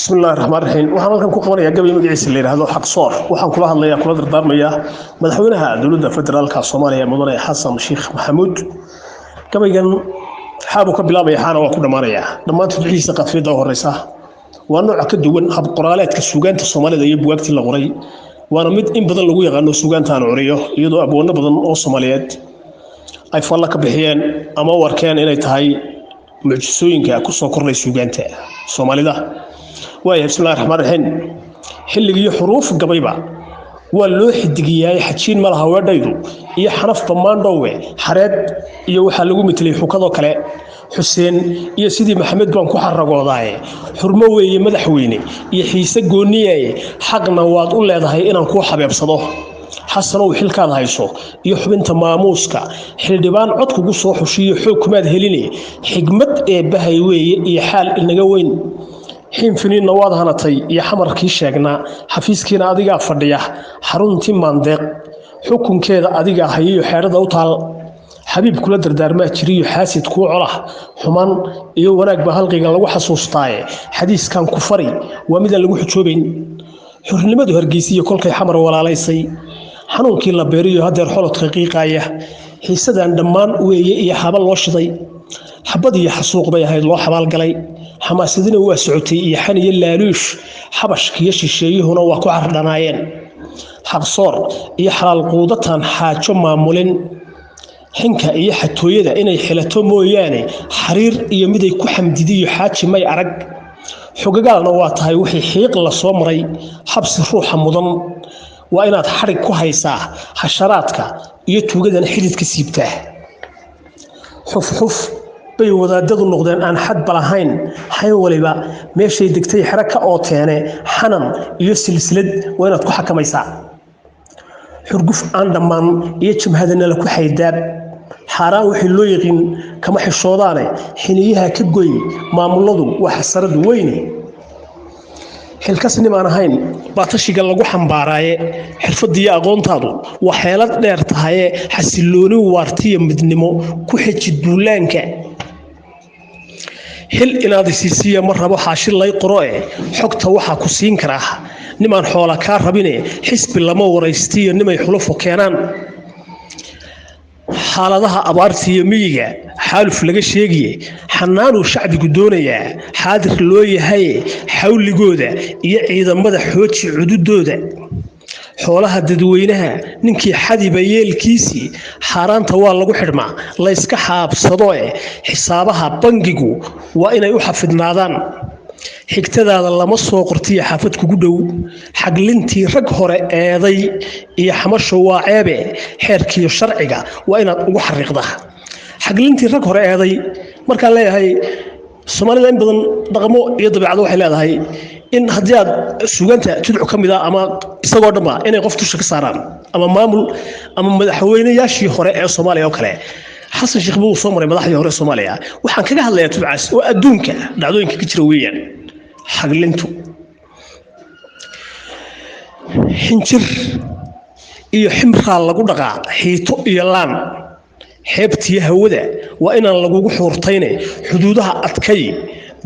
بسم الله الرحمن الرحيم waxaan halkan ku qabanayaa gabay magaciisa la yiraahdo xaq soor waxaan kula hadlayaa kula dardaarmayaa madaxweynaha dawladda federaalka Soomaaliya mudane Xasan Sheikh Maxamuud gabaygan xaabo ka bilaabay xana waa ku dhamaanaya dhamaantood wixii qafiyada horeysa waa nooc ka duwan hab qoraaleedka suugaanta Soomaalida iyo buugagtii la qoray waana mid in badan lagu yaqaan suugaanta aan curiyo iyadoo aboono badan oo Soomaaliyeed ay falla ka bixiyeen ama warkeen inay tahay mucjisooyinka ku soo kordhay suugaanta Soomaalida بسم الله الرحمن الرحيم حلقي حروف قبيبة واللو حدقياي حجين مالها وردايدو إيا حنف بمان دووي حراد إيا وحالقو مثلي حكادو كلا حسين إيا سيدي محمد بان كحرقو ضاي حرموي إيا مدحويني إيا حيسا قونياي حقنا واد أولا يضاهي إنان كو حبيب صدو حسنو حلكاد هايسو إيا حبنت ماموسكا حلدبان عدكو قصو حشي حكمات هليني حكمت إيا بهايوي إيا حال إنقوين حين فنين نواد هانتي يا حمر كي شيغنا حفيسكينا اديغا فديا حرونتي ماندق حكم كيدا اديغا هيو خيردا u taal حبيب kula dardaarma jiriyo xaasid ku culaha xuman iyo wanaag ba halqiga lagu xasuustay xadiiskan ku fari waa mid lagu xujoobayn xurnimadu hargeysiyo kolkay xamar walaalaysay xanuunkii la beeriyo hadeer xolod qiiqaya xiisadan dhamaan weeye iyo xabal loo shiday xabad iyo xasuuq bay ahayd loo xabaal galay xamaasadina waa socotay iyo xaniyo laaluush xabashkiyo shisheeyuhuna waa ku cardhanaayeen xaqsoor iyo xalaal quudatan xaajo maamulin xinka iyo xatooyada inay xilato mooyaane xariir iyo mid ay ku xamdidiyo xaaji may arag xogagaalna waa tahay wixii xiiq la soo maray xabsi ruuxa mudan waa inaad xarig ku haysaa xasharaadka iyo tuugadan xididka siibtaa xuf bay wadaadadu noqdeen aan xad balahayn hay waliba meeshay degtay xiraka oo teene xanan iyo silsilad waa inaad ku xakamaysaa xurguf aan dhamaan iyo jimhadana la ku xaydaab xaraan wixii loo yaqin kama xishoodaane xiniyaha ka goy maamuladu waxa sarad weyne xilkasni maan ahayn baatashiga lagu xambaaraaye xirfadii aqoontaadu waa xeelad dheer tahay xasilooni waartiyo midnimo ku xijid duulaanka xil inaad siisiya mar rabo xaashil lay qoro xogta waxa ku siin kara niman xoola ka rabine xisbi lama waraystiyo nimay xulufo keenan xaaladaha abaartiyo miyiga xaaluf laga sheegiye xanaanu shacbigu doonaya xaadir loo yahay xawligooda iyo ciidamada xooji cududooda xoolaha dadweynaha ninkii xadiba yeelkiisii xaaraanta waa lagu xidhmaa la iska xaabsado xisaabaha bangigu waa inay u xafidnaadaan xigtadaada lama soo qortiyo xaafad kugu dhow xaglintii rag hore eeday iyo xamasho waa ceebe xeerkiyo sharciga waa inaad ugu xariiqdaa xaglintii rag hore eeday markaan leeyahay Soomaalida in badan dhaqamo iyo dabeecado waxay leedahay in haddii aad suugaanta tudcu ka mid ah ama isagoo dhanba inay qof tusha ka saaraan ama maamul ama madaxweynayaashii hore ee Soomaaliya oo kale Xasan Sheikh buu soo maray madaxdii hore Soomaaliya waxaan kaga hadlayaa tudcaas oo adduunka dhacdooyinka ka jira weeyaan xaglintu xinjir iyo ximraa lagu dhaqaa xiito iyo laan xeebtii hawada waa inaan lagu xuurtayne xuduudaha adkay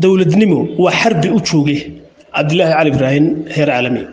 dawladnimo waa xarbi u joogay Abdullaahi Ali Ibrahim heer caalami